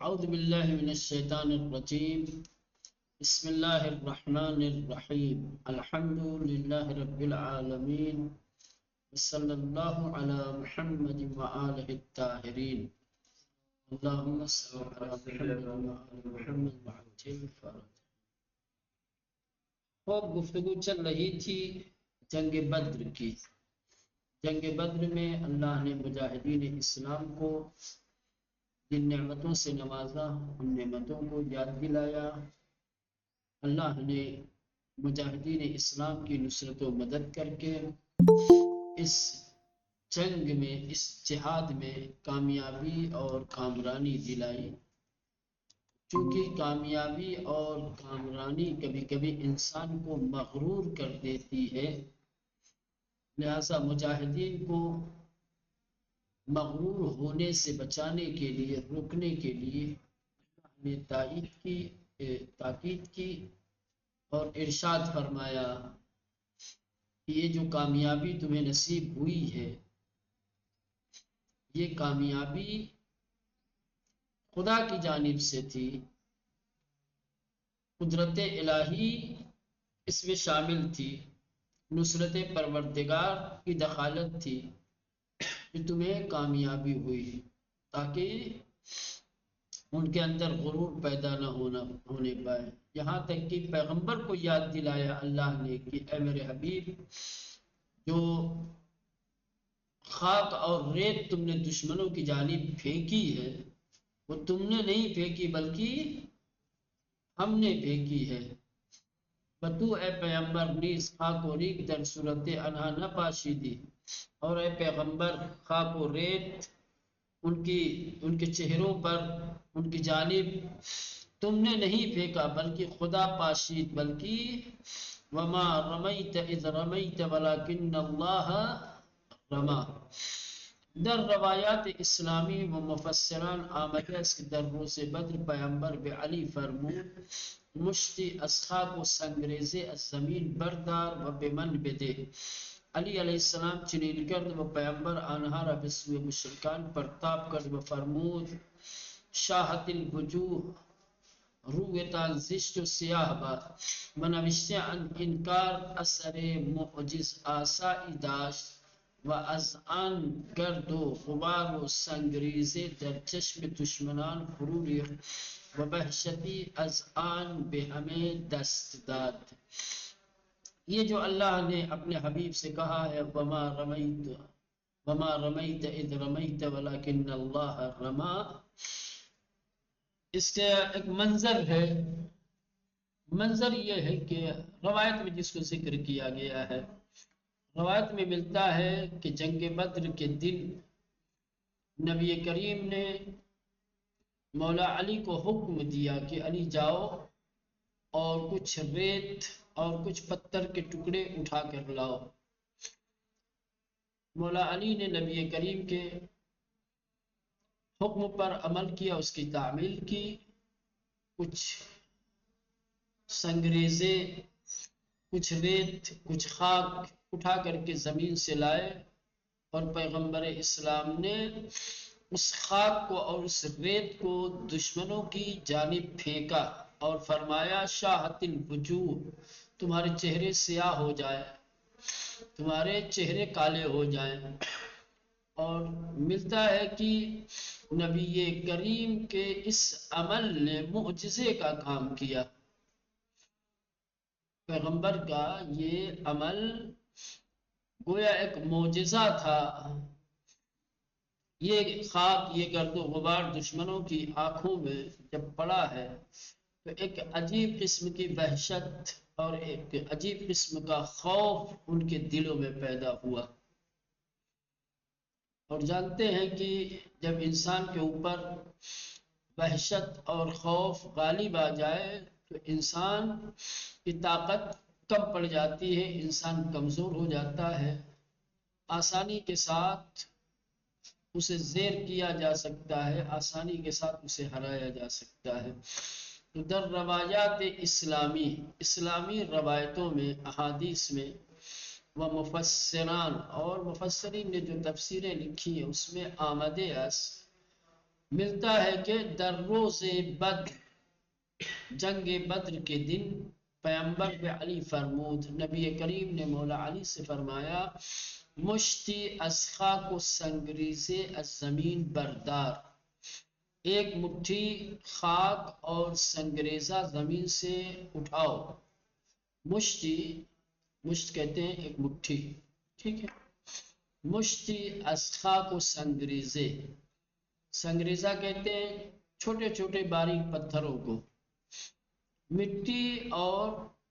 أعوذ بالله من الشيطان الرجيم. بسم الله الرحمن الرحيم. الحمد لله رب العالمين، وصلى الله على محمد وآله الطاهرين. اللهم صل على محمد وآل محمد وعجل فرجه. خوب گفتگو چل رہی تھی جنگ بدر کی. جنگ بدر میں اللہ نے مجاہدین اسلام کو جن نعمتوں سے نوازا، ان نعمتوں کو یاد دلایا. اللہ نے مجاہدین اسلام کی نصرت و مدد کر کے اس جنگ میں، اس جہاد میں کامیابی اور کامرانی دلائی. چونکہ کامیابی اور کامرانی کبھی کبھی انسان کو مغرور کر دیتی ہے، لہذا مجاہدین کو مغرور ہونے سے بچانے کے لیے، روکنے کے لیے اللہ نے تاکید کی اور ارشاد فرمایا کہ یہ جو کامیابی تمہیں نصیب ہوئی ہے، یہ کامیابی خدا کی جانب سے تھی. قدرت الہی اس میں شامل تھی، نصرت پروردگار کی دخالت تھی کہ تمہیں کامیابی ہوئی، تاکہ ان کے اندر غرور پیدا نہ ہونے پائے. یہاں تک کہ پیغمبر کو یاد دلایا اللہ نے کہ اے میرے حبیب، جو خاک اور ریت تم نے دشمنوں کی جانب پھینکی ہے، وہ تم نے نہیں پھینکی بلکہ ہم نے پھینکی ہے. تو اے پیغمبر نیز خاک و ریت در صورت انہا نہ پاشیدی، اور اے پیغمبر خاک و ریت ان کے چہروں پر، ان کی جانب تم نے نہیں پھینکا بلکہ خدا پاشید. بلکہ وما رمیت اذ رمیت ولکن اللہ رما. در روایات اسلامی و مفسران آمده است که در روز بدر پیامبر به علی فرمود مشتی از خاک و سنگریزه از زمین بردار و به من بده. علی علیہ السلام چنین کرد و پیامبر آنها را به سوی مشرکان پرتاب کرد و فرمود شاهت الوجوه، رویتان زشت و سیاه باد و نوشته انکار اثر معجز آسایی داشت و از آن گرد و غبار و سنگریزه در چشم دشمنان فرو ریخت و وحشتی از آن به همه دست داد. یہ جو اللہ نے اپنے حبیب سے کہا ہے وما رمیت اذ رمیت ولکن اللہ رما، اس کا ایک منظر ہے. منظر یہ ہے کہ روایت میں جس کو ذکر کیا گیا ہے، روایت میں ملتا ہے کہ جنگ بدر کے دن نبی کریم نے مولا علی کو حکم دیا کہ علی جاؤ اور کچھ ریت اور کچھ پتھر کے ٹکڑے اٹھا کر لاؤ. مولا علی نے نبی کریم کے حکم پر عمل کیا، اس کی تعمیل کی. کچھ سنگریزے، کچھ ریت، کچھ خاک اٹھا کر کے زمین سے لائے، اور پیغمبر اسلام نے اس خاک کو اور اس ریت کو دشمنوں کی جانب پھینکا اور فرمایا شاہت الوجوہ، تمہارے چہرے سیاہ ہو جائیں، تمہارے چہرے کالے ہو جائیں. اور ملتا ہے کہ نبی کریم کے اس عمل نے معجزے کا کام کیا. پیغمبر کا یہ عمل گویا ایک معجزہ تھا. یہ خاک، یہ گرد و غبار دشمنوں کی آنکھوں میں جب پڑا ہے تو ایک عجیب قسم کی وحشت اور ایک عجیب قسم کا خوف ان کے دلوں میں پیدا ہوا. اور جانتے ہیں کہ جب انسان کے اوپر وحشت اور خوف غالب آ جائے تو انسان کی طاقت کم پڑ جاتی ہے، انسان کمزور ہو جاتا ہے. آسانی کے ساتھ اسے زیر کیا جا سکتا ہے، آسانی کے ساتھ اسے ہرایا جا سکتا ہے. در روایات اسلامی روایتوں میں، احادیث میں و مفسران اور مفسرین نے جو تفسیریں لکھی ہیں اس میں آمدے است ملتا ہے کہ در روز بدر، جنگ بدر کے دن پیغمبر پہ علی فرمود، نبی کریم نے مولا علی سے فرمایا، مشتی از خاک و سنگریزے از زمین بردار، ایک مٹھی خاک اور سنگریزہ زمین سے اٹھاؤ۔ مشتی، مشت کہتے ہیں ایک مٹھی، ٹھیک ہے، مشتی از خاک و سنگریزے، سنگریزہ کہتے ہیں چھوٹے چھوٹے باریک پتھروں کو، مٹی اور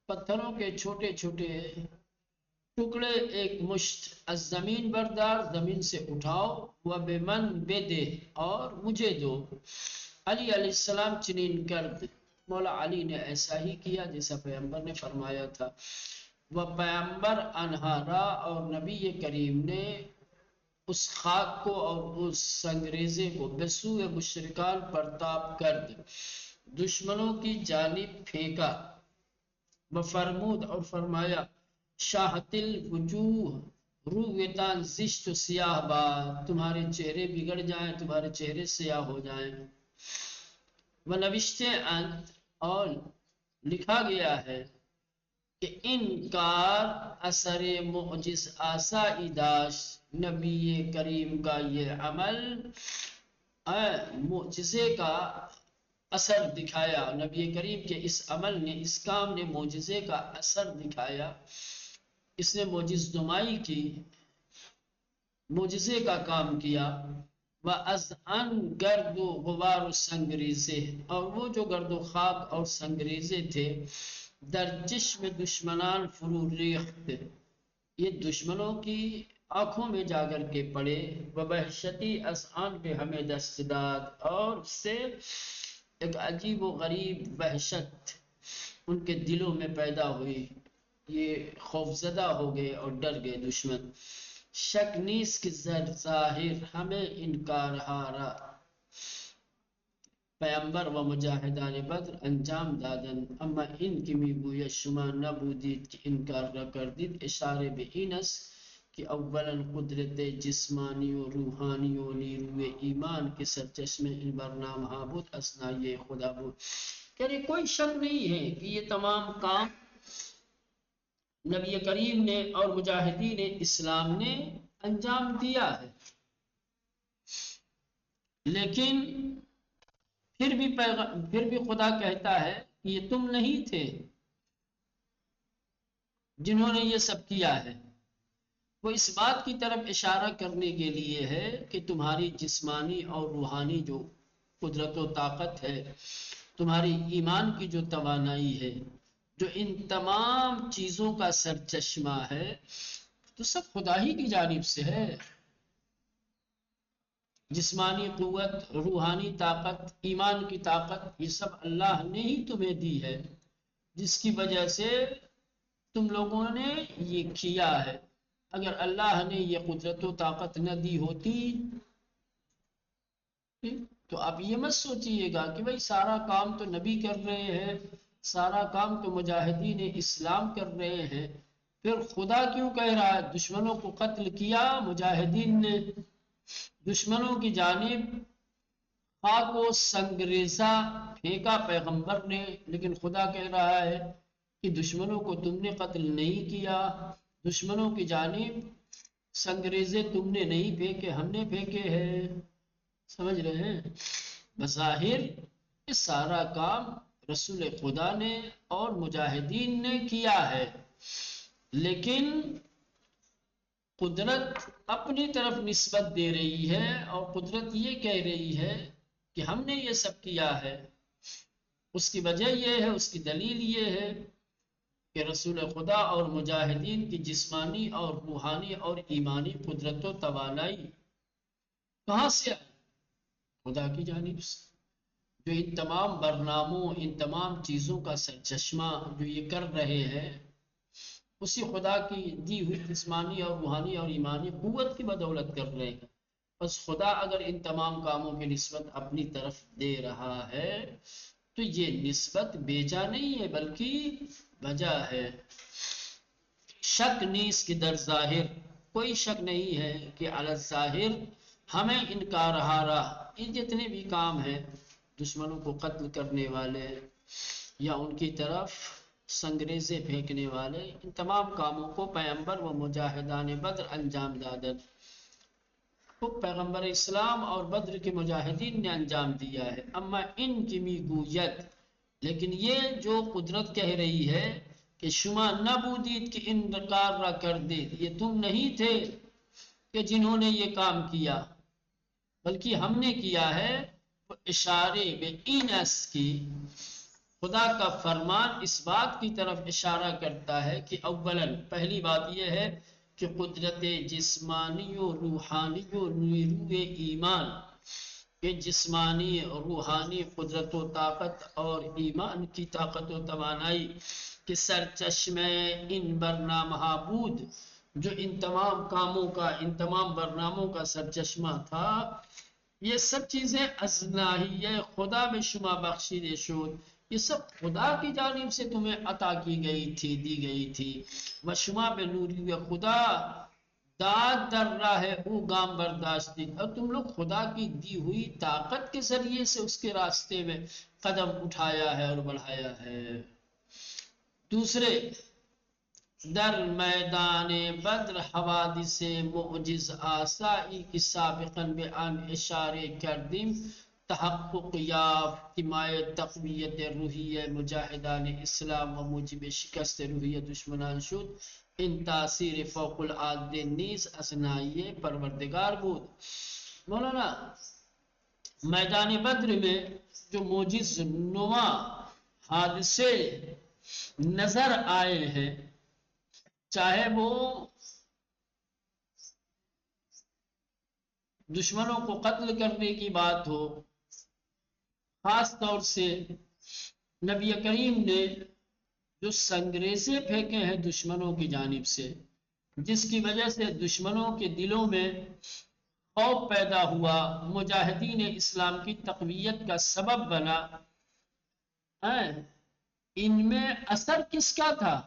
پتھروں کے چھوٹے چھوٹے ٹکڑے ایک مشت، از زمین بردار، زمین سے اٹھاؤ، و بمن بدے، اور مجھے دو۔ علی علیہ السلام چنین کرد، مولا علی نے ایسا ہی کیا جیسا پیغمبر نے فرمایا تھا۔ وہ پیغمبر انہارا، اور نبی کریم نے اس خاک کو اور اس سنگریزے کو بسوء مشرکان پرتاب کرد، دشمنوں کی جانب پھینکا۔ بفرمود، اور فرمایا، شاہت الوجوہ، رویتان زشت و سیاہ باد، تمہارے چہرے بگڑ جائیں، تمہارے چہرے سیاہ ہو جائیں۔ ونوشتے انت، اور لکھا گیا ہے کہ انکار اثر معجز آسائی داشت، نبی کریم کا یہ عمل معجزے کا اثر دکھایا، نبی کریم کے اس عمل نے، اس کام نے معجزے کا اثر دکھایا، اس نے معجز نمائی کی، معجزے کا کام کیا۔ وَأَذْعَنْ گرد و غبار و سنگریزے، اور وہ جو گرد و خاک اور سنگریزے تھے، در چشم دشمنان فرو ریخت، یہ دشمنوں کی آنکھوں میں جا کر کے پڑے، وبحشتی اذعان پہ ہمیں دست داد، اور اس سے ایک عجیب و غریب وحشت ان کے دلوں میں پیدا ہوئی، یہ خوفزدہ ہو گئے اور ڈر گئے دشمن۔ شک نیست کہ زر ظاہر ہمیں انکار ہارا، پیغمبر و مجاہدان بدر انجام دادن، اما ان کی میگوید شما نبودید که انکار را کردید، اشاره به این است کہ اولا قدرت جسمانی و روحانی و نیروی ایمان کے سرچشمے ان برنامہ بود، اثناء خدا بود۔ کہ کوئی شک نہیں ہے کہ یہ تمام کام نبی کریم نے اور مجاہدین اسلام نے انجام دیا ہے، لیکن پھر بھی خدا کہتا ہے کہ یہ تم نہیں تھے جنہوں نے یہ سب کیا ہے۔ وہ اس بات کی طرف اشارہ کرنے کے لیے ہے کہ تمہاری جسمانی اور روحانی جو قدرت و طاقت ہے، تمہاری ایمان کی جو توانائی ہے، جو ان تمام چیزوں کا سرچشمہ ہے، تو سب خدا ہی کی جانب سے ہے۔ جسمانی قوت، روحانی طاقت، ایمان کی طاقت، یہ سب اللہ نے ہی تمہیں دی ہے، جس کی وجہ سے تم لوگوں نے یہ کیا ہے۔ اگر اللہ نے یہ قدرت و طاقت نہ دی ہوتی تو آپ یہ مت سوچئے گا کہ بھئی سارا کام تو نبی کر رہے ہیں، سارا کام تو مجاہدین اسلام کر رہے ہیں، پھر خدا کیوں کہہ رہا ہے دشمنوں کو قتل کیا مجاہدین نے، دشمنوں کی جانب خاک و سنگریزہ پھینکا پیغمبر نے، لیکن خدا کہہ رہا ہے کہ دشمنوں کو تم نے قتل نہیں کیا، دشمنوں کی جانب سنگریزے تم نے نہیں پھینکے، ہم نے پھینکے ہیں۔ سمجھ رہے ہیں؟ بظاہر یہ سارا کام رسول خدا نے اور مجاہدین نے کیا ہے، لیکن قدرت اپنی طرف نسبت دے رہی ہے، اور قدرت یہ کہہ رہی ہے کہ ہم نے یہ سب کیا ہے۔ اس کی وجہ یہ ہے، اس کی دلیل یہ ہے کہ رسول خدا اور مجاہدین کی جسمانی اور روحانی اور ایمانی قدرت و توانائی کہاں سے آئی؟ خدا کی جانب سے، جو ان تمام برناموں، ان تمام چیزوں کا سرچشمہ جو یہ کر رہے ہیں، اسی خدا کی دی ہوئی جسمانی اور روحانی اور ایمانی قوت کی بدولت کر رہے ہیں۔ بس خدا اگر ان تمام کاموں کی نسبت اپنی طرف دے رہا ہے تو یہ نسبت بیجا نہیں ہے بلکہ بجا ہے۔ شک نیست کہ در ظاہر، کوئی شک نہیں ہے کہ علی الظاہر ہمیں انکار ہارا، یہ جتنے بھی کام ہیں دشمنوں کو قتل کرنے والے یا ان کی طرف سنگریزے پھینکنے والے، ان تمام کاموں کو پیغمبر و مجاہدان بدر انجام دادن، خود پیغمبر اسلام اور بدر کے مجاہدین نے انجام دیا ہے۔ اما ان کی میگوید، لیکن یہ جو قدرت کہہ رہی ہے کہ شما نبودید کہ ان کار را کر دید، یہ تم نہیں تھے کہ جنہوں نے یہ کام کیا، بلکہ ہم نے کیا ہے۔ وہ اشارے میں اینس کی خدا کا فرمان اس بات کی طرف اشارہ کرتا ہے کہ اولاً پہلی بات یہ ہے کہ قدرت جسمانی و روحانی و نیروی ایمان، کہ جسمانی اور روحانی قدرت و طاقت اور ایمان کی طاقت و توانائی کے سرچشمے ان برنامہ بود، جو ان تمام کاموں کا، ان تمام برناموں کا سرچشمہ تھا، یہ سب چیزیں ازناہی خدا میں شما بخشیدے شد، یہ سب خدا کی جانب سے تمہیں عطا کی گئی تھی، دی گئی تھی۔ و شما بے نوری خدا داد در راہ او گام برداشتی، اور تم لوگ خدا کی دی ہوئی طاقت کے ذریعے سے اس کے راستے میں قدم اٹھایا ہے اور بڑھایا ہے۔ دوسرے، در میدان بدر حوادث معجز آسائی کی سابقاً بیان اشارے کردیم، تحقق یافت مائے تقویت روحیہ مجاہدان اسلام و موجب شکست روحیہ دشمنان شد، ان تاثیر فوق العاده نیز ازنائی پروردگار بود۔ مولانا میدان بدر میں جو معجز نما حادثے نظر آئے ہیں، چاہے وہ دشمنوں کو قتل کرنے کی بات ہو، خاص طور سے نبی کریم نے جو سنگریزے پھینکے ہیں دشمنوں کی جانب سے، جس کی وجہ سے دشمنوں کے دلوں میں خوف پیدا ہوا، مجاہدین اسلام کی تقویت کا سبب بنا، ان میں اثر کس کا تھا؟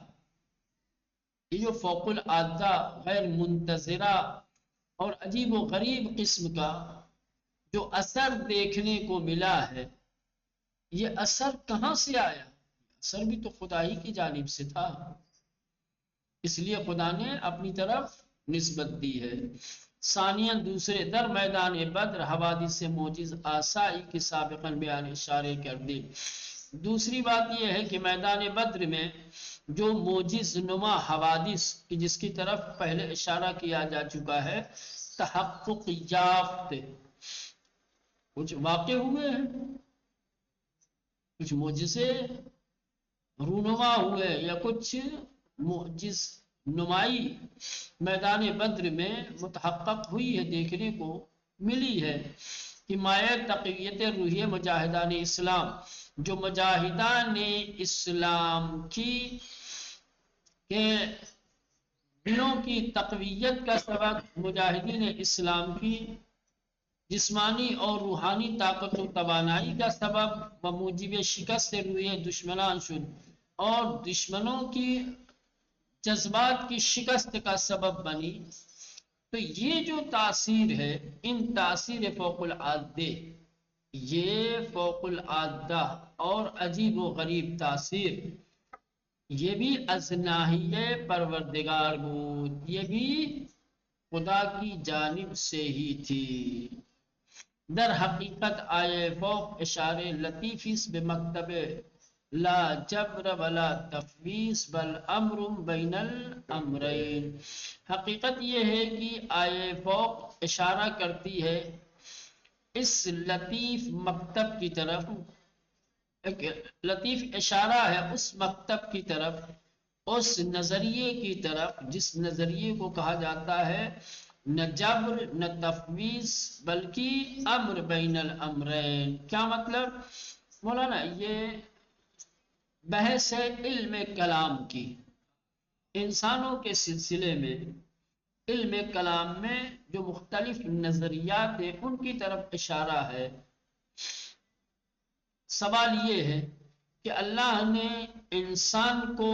یہ جو فوق العادہ غیر منتظرہ اور عجیب و غریب قسم کا جو اثر دیکھنے کو ملا ہے، یہ اثر کہاں سے آیا؟ اثر بھی تو خدا ہی کی جانب سے تھا، اس لیے خدا نے اپنی طرف نسبت دی ہے۔ ثانیاً دوسرے، در میدان بدر حوادث معجز آسائی کی سابقاً بیان اشارے کر دی۔ دوسری بات یہ ہے کہ میدان بدر میں جو معجز نما حوادث جس کی طرف پہلے اشارہ کیا جا چکا ہے، تحقق یافت، کچھ واقع ہوئے ہیں، کچھ معجزے رونما ہوئے، یا کچھ معجز نمائی میدان بدر میں متحقق ہوئی ہے، دیکھنے کو ملی ہے کہ مائع تقویت روحیہ مجاہدان اسلام، جو مجاہدان اسلام کی کہ دلوں کی تقویت کا سبب، مجاہدین اسلام کی جسمانی اور روحانی طاقت و توانائی کا سبب، و موجب شکست روحیہ دشمنان شد، اور دشمنوں کی جذبات کی شکست کا سبب بنی۔ تو یہ جو تاثیر ہے، ان تاثیر فوق العادہ، یہ فوق العادہ اور عجیب و غریب تاثیر، یہ بھی ازناہی پروردگار بود، یہ بھی خدا کی جانب سے ہی تھی۔ در حقیقت آئے فوق اشارے لطیفیس بمکتب لا جبر ولا تفویض بل امر بین الامرین۔ حقیقت یہ ہے کہ آئے فوق اشارہ کرتی ہے اس لطیف مکتب کی طرف، ایک لطیف اشارہ ہے اس مکتب کی طرف، اس نظریے کی طرف جس نظریے کو کہا جاتا ہے نہ جبر نہ تفویض بلکہ امر بین الامرین۔ کیا مطلب؟ مولانا یہ بحث ہے علم کلام کی، انسانوں کے سلسلے میں علم کلام میں جو مختلف نظریات ہیں ان کی طرف اشارہ ہے۔ سوال یہ ہے کہ اللہ نے انسان کو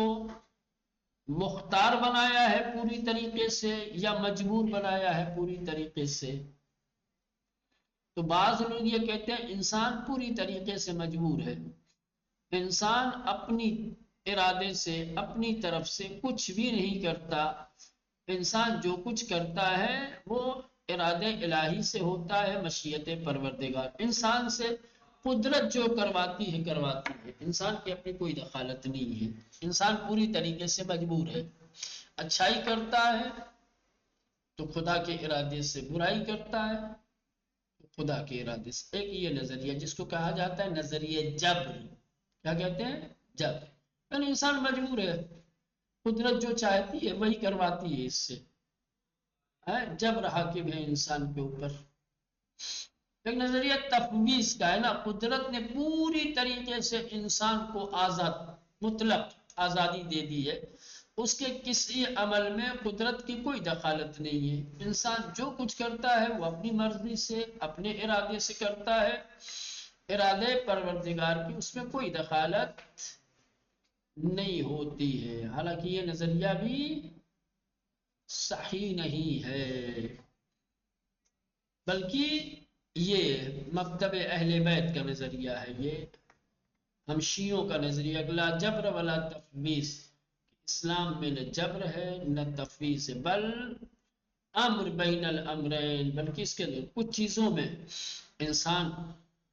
مختار بنایا ہے پوری طریقے سے یا مجبور بنایا ہے پوری طریقے سے؟ تو بعض لوگ یہ کہتے ہیں انسان پوری طریقے سے مجبور ہے، انسان اپنی ارادے سے اپنی طرف سے کچھ بھی نہیں کرتا، انسان جو کچھ کرتا ہے وہ ارادے الہی سے ہوتا ہے، مشیت پروردگار انسان سے قدرت جو کرواتی ہے کرواتی ہے، انسان کی اپنی کوئی دخالت نہیں ہے، انسان پوری طریقے سے مجبور ہے، اچھائی کرتا ہے تو خدا کے ارادے سے، برائی کرتا ہے تو خدا کے ارادے سے۔ ایک یہ نظریہ جس کو کہا جاتا ہے نظریہ جبر، کیا کہتے ہیں؟ جبر، یعنی انسان مجبور ہے، قدرت جو چاہتی ہے وہی کرواتی ہے اس سے، جبر حاکم ہے انسان کے اوپر۔ ایک نظریہ تفویض کا ہے نا، قدرت نے پوری طریقے سے انسان کو آزاد، مطلق آزادی دے دی ہے، اس کے کسی عمل میں قدرت کی کوئی دخالت نہیں ہے، انسان جو کچھ کرتا ہے وہ اپنی مرضی سے اپنے ارادے سے کرتا ہے، ارادے پروردگار کی اس میں کوئی دخالت نہیں ہوتی ہے۔ حالانکہ یہ نظریہ بھی صحیح نہیں ہے، بلکہ یہ مکتب اہل بیت کا نظریہ ہے، یہ ہم شیعوں کا نظریہ، لا جبر ولا تفویض، اسلام میں نہ جبر ہے نہ تفویض ہے، بل امر بین الامرین، بلکہ اس کے اندر کچھ چیزوں میں انسان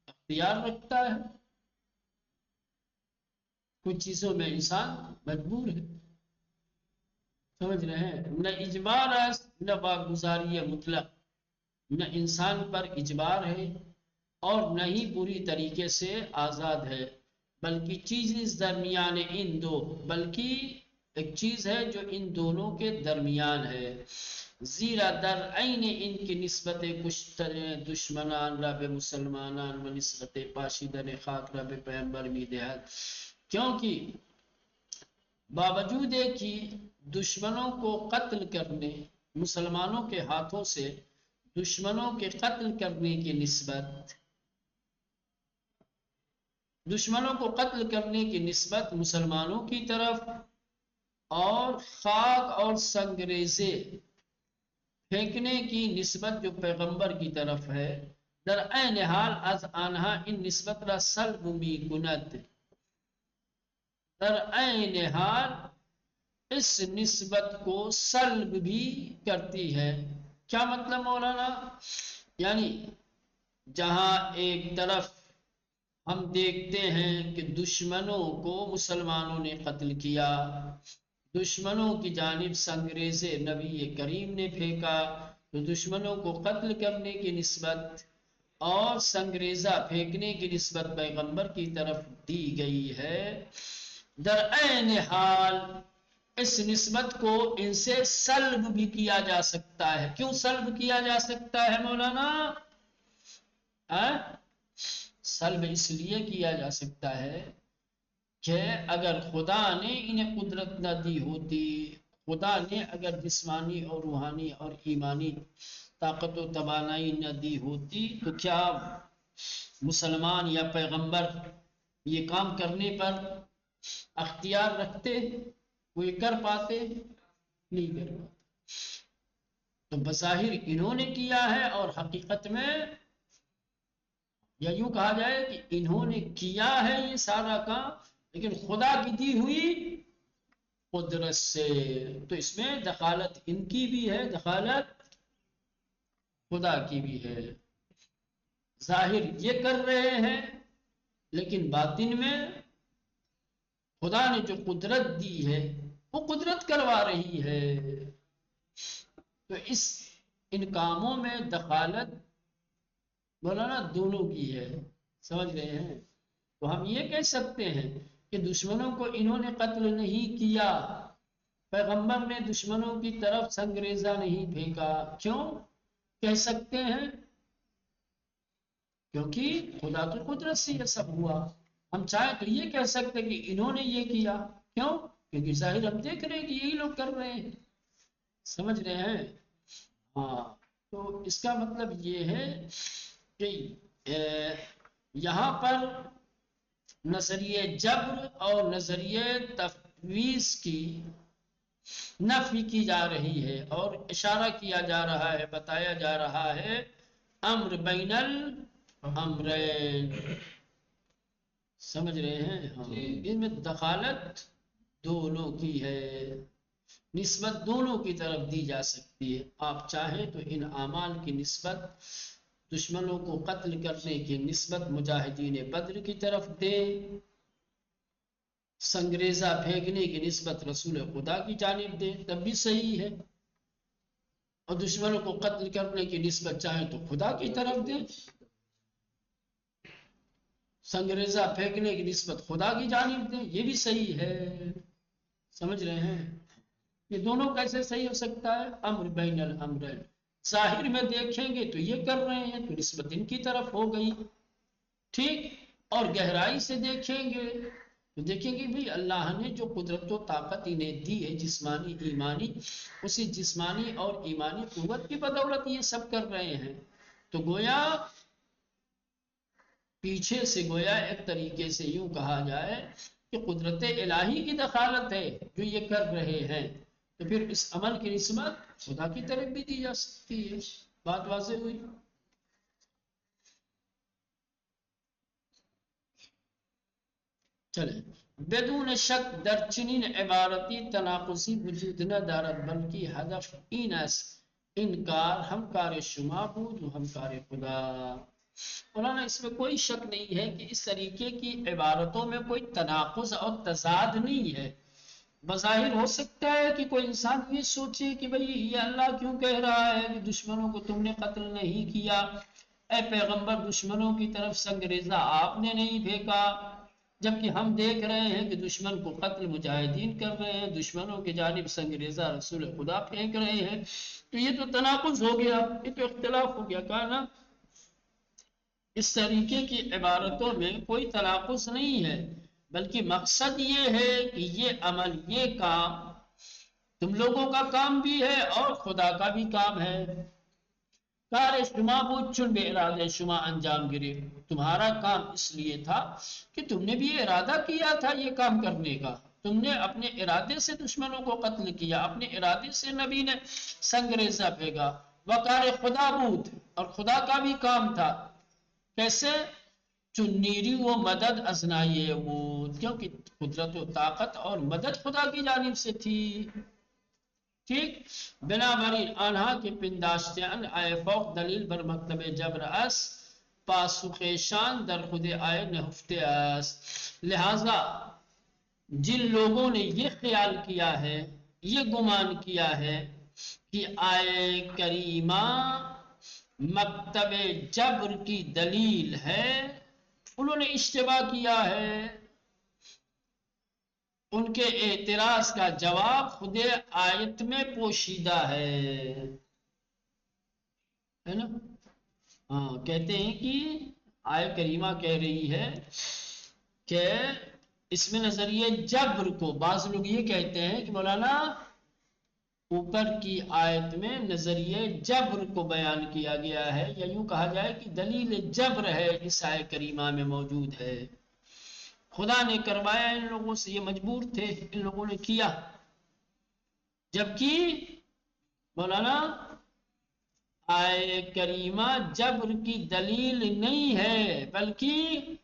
اختیار رکھتا ہے، کچھ چیزوں میں انسان مجبور ہے، سمجھ رہے ہیں؟ نہ اجبار ہے نہ واگزاری مطلق، نہ انسان پر اجبار ہے اور نہ ہی پوری طریقے سے آزاد ہے، بلکہ چیز درمیان ان دو، بلکہ ایک چیز ہے جو ان دونوں کے درمیان ہے، زیرا در عین ان کی نسبت کشتر دشمنان رب مسلمانان و نسبت پاشیدن خاک رب پیغمبر میدہد، کیونکہ باوجود ہے کہ دشمنوں کو قتل کرنے، مسلمانوں کے ہاتھوں سے دشمنوں کے قتل کرنے کی نسبت، دشمنوں کو قتل کرنے کی نسبت مسلمانوں کی طرف، اور خاک اور سنگریزے پھینکنے کی نسبت جو پیغمبر کی طرف ہے، در عین حال از آنہا ان نسبت را سلب می کند، در عین حال اس نسبت کو سلب بھی کرتی ہے۔ کیا مطلب مولانا؟ یعنی جہاں ایک طرف ہم دیکھتے ہیں کہ دشمنوں کو مسلمانوں نے قتل کیا، دشمنوں کی جانب سنگریزے نبی کریم نے پھینکا، تو دشمنوں کو قتل کرنے کی نسبت اور سنگریزہ پھینکنے کی نسبت پیغمبر کی طرف دی گئی ہے، در عین حال اس نسبت کو ان سے سلب بھی کیا جا سکتا ہے۔ کیوں سلب کیا جا سکتا ہے مولانا؟ سلب اس لیے کیا جا سکتا ہے کہ اگر خدا نے انہیں قدرت نہ دی ہوتی، خدا نے اگر جسمانی اور روحانی اور ایمانی طاقت و توانائی نہ دی ہوتی تو کیا مسلمان یا پیغمبر یہ کام کرنے پر اختیار رکھتے؟ وہ یہ کر پاتے؟ نہیں کر پاتے۔ تو بظاہر انہوں نے کیا ہے، اور حقیقت میں یا یوں کہا جائے کہ انہوں نے کیا ہے یہ سارا کام لیکن خدا کی دی ہوئی قدرت سے، تو اس میں دخالت ان کی بھی ہے، دخالت خدا کی بھی ہے۔ ظاہر یہ کر رہے ہیں لیکن باطن میں خدا نے جو قدرت دی ہے وہ قدرت کروا رہی ہے، تو ان کاموں میں دخالت مولانا دونوں کی ہے، سمجھ رہے ہیں؟ تو ہم یہ کہہ سکتے ہیں کہ دشمنوں کو انہوں نے قتل نہیں کیا، پیغمبر نے دشمنوں کی طرف سنگریزہ نہیں پھینکا، کیوں کہہ سکتے ہیں؟ کیونکہ خدا کی قدرت سے یہ سب ہوا۔ ہم چاہیں تو یہ کہہ سکتے کہ انہوں نے یہ کیا، کیوں؟ کیونکہ ظاہر ہم دیکھ رہے ہیں کہ یہی لوگ کر رہے ہیں، سمجھ رہے ہیں؟ ہاں، تو اس کا مطلب یہ ہے کہ یہاں پر نظریہ جبر اور نظریہ تفویض کی نفی کی جا رہی ہے، اور اشارہ کیا جا رہا ہے، بتایا جا رہا ہے امر بین الامرین، سمجھ رہے ہیں؟ ہاں، ان میں دخالت دونوں کی ہے، نسبت دونوں کی طرف دی جا سکتی ہے. آپ چاہیں تو ان اعمال کی نسبت دشمنوں کو قتل کرنے کی نسبت مجاہدین بدر کی طرف دیں، سنگریزہ پھینکنے کی نسبت رسول خدا کی جانب دیں، تب بھی صحیح ہے. اور دشمنوں کو قتل کرنے کی نسبت چاہیں تو خدا کی طرف دیں، سنگریزہ پھینکنے کی نسبت خدا کی جانب دیں، یہ بھی صحیح ہے. سمجھ رہے ہیں؟ یہ دونوں کیسے صحیح ہو سکتا ہے؟ امر بین الامرین، ظاہر میں دیکھیں گے تو یہ کر رہے ہیں تو نسبت ان کی طرف ہو گئی، ٹھیک. اور گہرائی سے دیکھیں گے تو دیکھیں گے بھی اللہ نے جو قدرت و طاقت انہیں دی ہے جسمانی ایمانی، اسی جسمانی اور ایمانی قوت کی بدولت یہ سب کر رہے ہیں. تو گویا پیچھے سے گویا ایک طریقے سے یوں کہا جائے کہ قدرت الہی کی دخالت ہے جو یہ کر رہے ہیں، تو پھر اس عمل کی نسبت خدا کی طرف بھی دی جا سکتی ہے. بات واضح ہوئی؟ چلیں، بدون شک در چنین عبارتی تناقضی وجود نہ دارد، بلکہ ہدف این است انکار ہمکار شما بود و ہمکار خدا. مولانا اس میں کوئی شک نہیں ہے کہ اس طریقے کی عبارتوں میں کوئی تناقض اور تضاد نہیں ہے. بظاہر ہو سکتا ہے کہ کوئی انسان یہ سوچے کہ بھئی یہ اللہ کیوں کہہ رہا ہے کہ دشمنوں کو تم نے قتل نہیں کیا، اے پیغمبر دشمنوں کی طرف سنگریزہ آپ نے نہیں پھینکا، جبکہ ہم دیکھ رہے ہیں کہ دشمن کو قتل مجاہدین کر رہے ہیں، دشمنوں کی جانب سنگریزہ رسول خدا پھینک رہے ہیں. تو یہ تو تناقض ہو گیا، یہ تو اختلاف ہو گیا. کہا نا اس طریقے کی عبارتوں میں کوئی تناقض نہیں ہے، بلکہ مقصد یہ ہے کہ یہ عمل، یہ کام تم لوگوں کا کام بھی ہے اور خدا کا بھی کام ہے. کار شما بود چون بے ارادہ شما انجام گرے، تمہارا کام اس لیے تھا کہ تم نے بھی ارادہ کیا تھا یہ کام کرنے کا، تم نے اپنے ارادے سے دشمنوں کو قتل کیا، اپنے ارادے سے نبی نے سنگریزہ پھینکا. وقار خدا بود، اور خدا کا بھی کام تھا. کیسے؟ چنیری وہ مدد ازنائیے وہ، کیونکہ قدرت و طاقت اور مدد خدا کی جانب سے تھی، ٹھیک. بنابراین آنها کے پنداشتیان آئے فوق دلیل بر مکتب جبر اس، پاسخ شان در خود آئے نہفتے اس. لہذا جن لوگوں نے یہ خیال کیا ہے، یہ گمان کیا ہے کہ آئے کریمہ مکتب جبر کی دلیل ہے، انہوں نے اشتباہ کیا ہے. ان کے اعتراض کا جواب خود آیت میں پوشیدہ ہے نا. ہاں، کہتے ہیں کہ آیت کریمہ کہہ رہی ہے کہ اس میں نظریہ جبر کو، بعض لوگ یہ کہتے ہیں کہ مولانا اوپر کی آیت میں نظریہ جبر کو بیان کیا گیا ہے، یا یوں کہا جائے کہ دلیل جبر ہے اس آیت کریمہ میں موجود ہے. خدا نے کروایا، ان لوگوں سے یہ مجبور تھے، ان لوگوں نے کیا. جبکہ مولانا آیت کریمہ جبر کی دلیل نہیں ہے بلکہ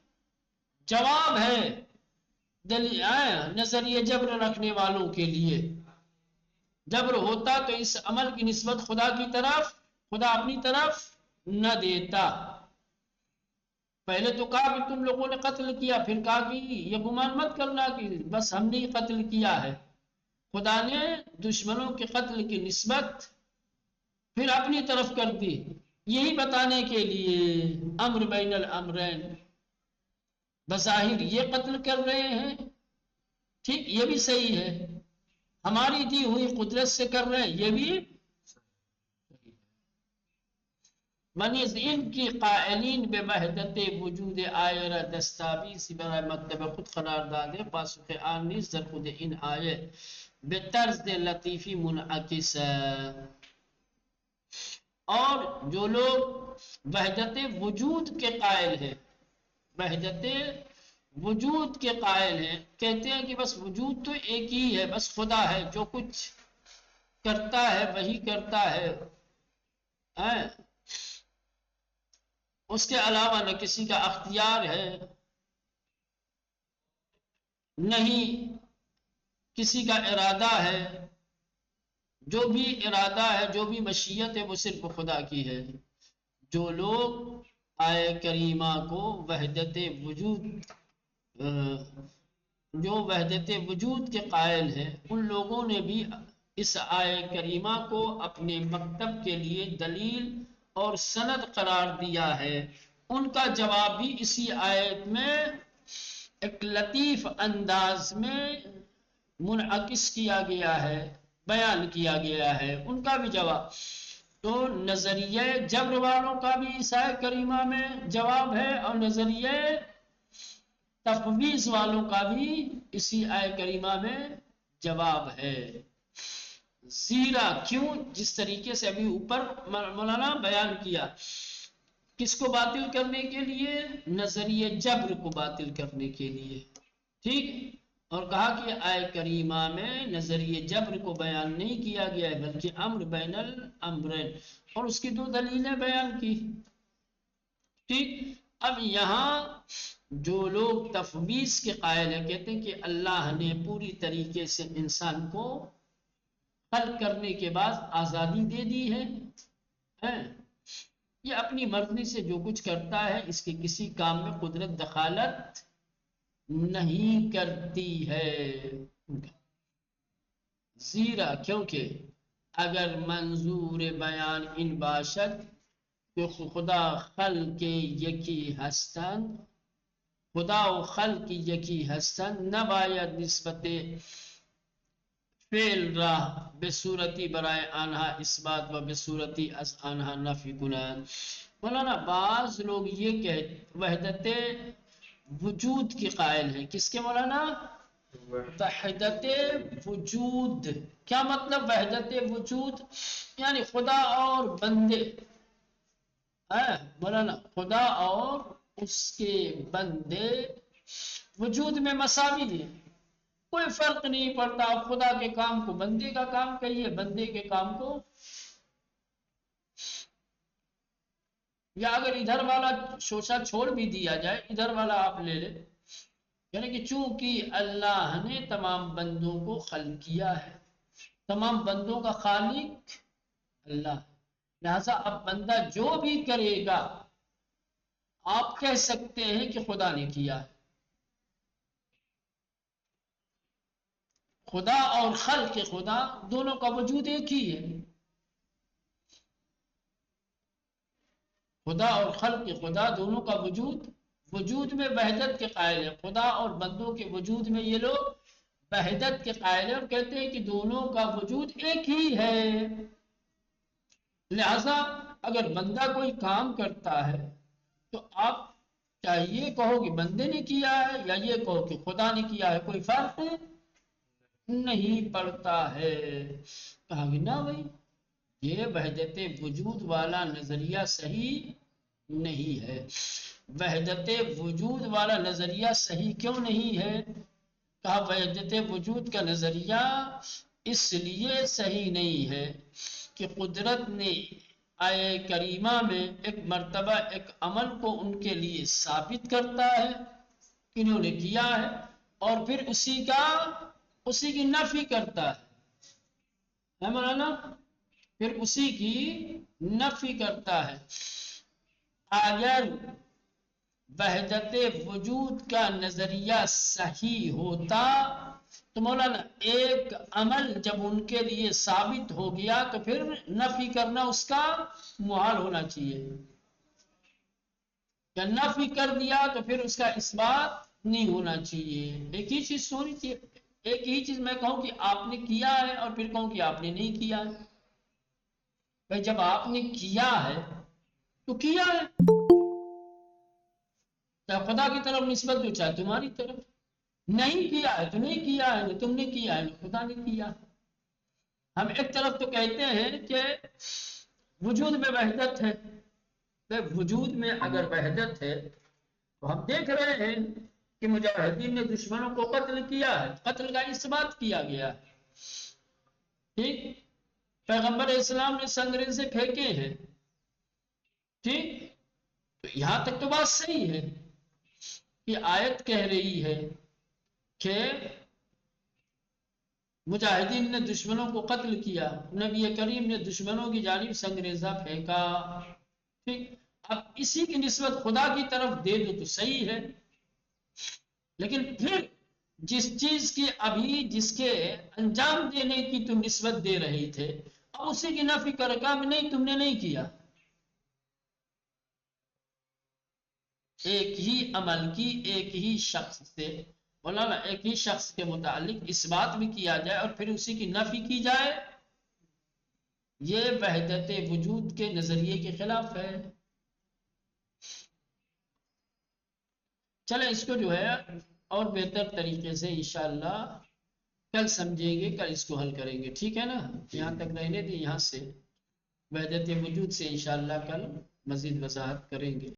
جواب ہے نظریہ جبر رکھنے والوں کے لیے. جبر ہوتا تو اس عمل کی نسبت خدا کی طرف، خدا اپنی طرف نہ دیتا. پہلے تو کہا کہ تم لوگوں نے قتل کیا، پھر کہا کہ یہ گمان مت کرنا کہ بس ہم نے قتل کیا ہے. خدا نے دشمنوں کے قتل کی نسبت پھر اپنی طرف کر دی، یہی بتانے کے لیے امر بین الامرین، بظاہر یہ قتل کر رہے ہیں، ٹھیک، یہ بھی صحیح ہے، ہماری دی ہوئی قدرت سے کر رہے ہیں، یہ بھی. منیز ان کی قائلین بے وحدت وجود آئے را دستاویزی برای مکتب خود قرار داده، پاسخ آن نیز در خود این آیه به طرز لطیفی منعکس ہے. اور جو لوگ وحدت وجود کے قائل ہیں، وحدت وجود کے قائل ہیں، کہتے ہیں کہ بس وجود تو ایک ہی ہے، بس خدا ہے، جو کچھ کرتا ہے وہی کرتا ہے. اس کے علاوہ نہ کسی کا اختیار ہے، نہیں کسی کا ارادہ ہے، جو بھی ارادہ ہے، جو بھی مشیت ہے وہ صرف خدا کی ہے۔ جو لوگ آئے کریمہ کو وحدت وجود جو وحدت وجود کے قائل ہیں، ان لوگوں نے بھی اس آئے کریمہ کو اپنے مکتب کے لیے دلیل اور سند قرار دیا ہے۔ ان کا جواب بھی اسی آیت میں ایک لطیف انداز میں منعکس کیا گیا ہے، بیان کیا گیا ہے ان کا بھی جواب۔ تو نظریہ جبر والوں کا بھی اس آیت کریمہ میں جواب ہے، اور نظریہ تفویض والوں کا بھی اسی آیت کریمہ میں جواب ہے۔ زیرا کیوں، جس طریقے سے ابھی اوپر مولانا بیان کیا، کس کو باطل کرنے کے لیے؟ نظریہ جبر کو باطل کرنے کے لیے، ٹھیک۔ اور کہا کہ آیت کریمہ میں نظریہ جبر کو بیان نہیں کیا گیا ہے بلکہ امر بین الامرین، اور اس کی دو دلیلیں بیان کی، ٹھیک۔ اب یہاں جو لوگ تفویض کے قائل ہیں، کہتے ہیں کہ اللہ نے پوری طریقے سے انسان کو خلق کرنے کے بعد آزادی دے دی ہے، یہ اپنی مرضی سے جو کچھ کرتا ہے، اس کے کسی کام میں قدرت دخالت نہیں کرتی ہے۔ زیرا کیونکہ اگر منظور بیان ان باشد کہ خدا خلق یکی هستند، خدا و خلق یکی هستند، نباید نسبت فعل را به صورتی برای آنها اثبات و به صورتی از آنها نفی کنند۔ مولانا بعض لوگ یہ کہ وحدت وجود کی قائل ہیں، کس کے مولانا؟ وحدت وجود۔ کیا مطلب وحدت وجود؟ یعنی خدا اور بندے، مولانا خدا اور اس کے بندے وجود میں مساوی ہیں، کوئی فرق نہیں پڑتا، خدا کے کام کو بندے کا کام کہیے، بندے کے کام کو، یا اگر ادھر والا شوشہ چھوڑ بھی دیا جائے، ادھر والا آپ لے لیں، یعنی کہ چونکہ اللہ نے تمام بندوں کو خلق کیا ہے، تمام بندوں کا خالق اللہ، لہذا اب بندہ جو بھی کرے گا آپ کہہ سکتے ہیں کہ خدا نے کیا ہے۔ خدا اور خلق خدا دونوں کا وجود ایک ہی ہے، خدا اور خلق خدا دونوں کا وجود میں وحدت کے قائل ہے، خدا اور بندوں کے وجود میں یہ لوگ وحدت کے قائل ہیں، اور کہتے ہیں کہ دونوں کا وجود ایک ہی ہے۔ لہذا اگر بندہ کوئی کام کرتا ہے تو آپ چاہے یہ کہو کہ بندے نے کیا ہے یا یہ کہو کہ خدا نے کیا ہے، کوئی فرق نہیں پڑتا ہے۔ کہا کہ نہ بھائی، یہ وحدت وجود والا نظریہ صحیح نہیں ہے۔ وحدت وجود والا نظریہ صحیح کیوں نہیں ہے؟ کہا وحدت وجود کا نظریہ اس لیے صحیح نہیں ہے کہ قدرت نے آیے کریمہ میں ایک مرتبہ ایک عمل کو ان کے لیے ثابت کرتا ہے کہ انہوں نے کیا ہے، اور پھر اسی کی نفی کرتا ہے مولانا، پھر اسی کی نفی کرتا ہے۔ اگر وحدت وجود کا نظریہ صحیح ہوتا تو مولانا ایک عمل جب ان کے لیے ثابت ہو گیا تو پھر نفی کرنا اس کا محال ہونا چاہیے، یا نفی کر دیا تو پھر اس کا اثبات نہیں ہونا چاہیے۔ ایک ہی چیز ہونی چاہیے، ایک ہی چیز میں کہوں کہ آپ نے کیا ہے اور پھر کہوں کہ آپ نے نہیں کیا ہے۔ بھائی جب آپ نے کیا ہے تو کیا ہے، چاہے خدا کی طرف نسبت دو چاہے تمہاری طرف، نہیں کیا ہے تو نہیں کیا ہے، تم نے کیا ہے خدا نے کیا۔ ہم ایک طرف تو کہتے ہیں کہ وجود میں وحدت ہے، وجود میں اگر وحدت ہے تو ہم دیکھ رہے ہیں کہ مجاہدین نے دشمنوں کو قتل کیا ہے، قتل کا اثبات کیا گیا ہے، ٹھیک۔ پیغمبر اسلام نے سنگریزے پھینکے ہیں، ٹھیک، تو یہاں تک تو بات صحیح ہے کہ آیت کہہ رہی ہے کہ مجاہدین نے دشمنوں کو قتل کیا، نبی کریم نے دشمنوں کی جانب سنگریزہ پھینکا، ٹھیک، اب اسی کی نسبت خدا کی طرف دے دو تو صحیح ہے، لیکن پھر جس چیز کی ابھی جس کے انجام دینے کی تم نسبت دے رہے تھے، اب اسی کی نفی کر کا نہیں، تم نے نہیں کیا، ایک ہی عمل کی ایک ہی شخص سے، مولانا ایک ہی شخص کے متعلق اس بات بھی کیا جائے اور پھر اسی کی نفی کی جائے، یہ وحدت وجود کے نظریے کے خلاف ہے۔ چلیں اس کو جو ہے اور بہتر طریقے سے انشاءاللہ کل سمجھیں گے، کل اس کو حل کریں گے، ٹھیک ہے نا، یہاں تک رہنے دیں، یہاں سے وحدت وجود سے انشاءاللہ کل مزید وضاحت کریں گے۔